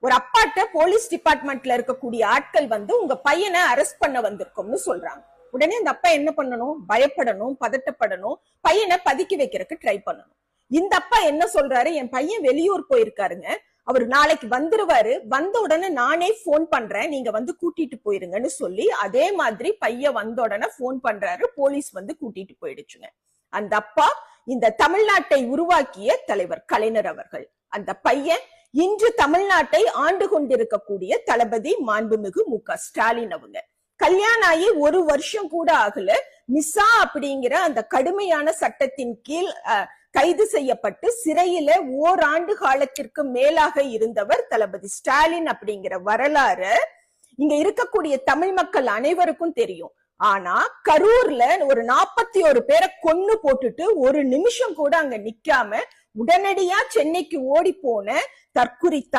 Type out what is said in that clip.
ஒரு அப்பாட்ட போலீஸ் டிபார்ட்மெண்ட்ல இருக்கக்கூடிய ஆட்கள் வந்து உங்க பையனை அரெஸ்ட் பண்ண வந்திருக்கோம்னு சொல்றாங்க. உடனே அந்த அப்பா என்ன பண்ணணும்? பயப்படணும், பதட்டப்படணும், பையனை பதுக்கி வைக்கிறதுக்கு ட்ரை பண்ணணும். இந்த அப்பா என்ன சொல்றாரு? என் பையன் வெளியூர் போயிருக்காருங்க, அவர் நாளைக்கு வந்துருவாரு, வந்த உடனே நானே போன் பண்றேன், நீங்க வந்து கூட்டிட்டு போயிருங்கன்னு சொல்லி அதே மாதிரி பையன் வந்த உடனே போன் பண்றாரு, போலீஸ் வந்து கூட்டிட்டு போயிடுச்சுங்க. அந்த அப்பா இந்த தமிழ்நாட்டை உருவாக்கிய தலைவர் கலைஞர் அவர்கள். அந்த பையன் இன்று தமிழ்நாட்டை ஆண்டு கொண்டிருக்கக்கூடிய தளபதி மாண்புமிகு மு.க. ஸ்டாலின் அவங்க. கல்யாணம் ஆகி ஒரு வருஷம் கூட ஆகல, மிசா அப்படிங்கிற அந்த கடுமையான சட்டத்தின் கீழ் கைது செய்யப்பட்டு சிறையில ஓராண்டு காலத்திற்கு மேலாக இருந்தவர் தளபதி ஸ்டாலின் அப்படிங்கிற வரலாறு இங்க இருக்கக்கூடிய தமிழ் மக்கள் அனைவருக்கும் தெரியும். ஆனா கரூர்ல ஒரு 41 பேரை கொன்னு போட்டுட்டு ஒரு நிமிஷம் கூட அங்க நிக்காம உடனடியா சென்னைக்கு ஓடி போன தற்குறி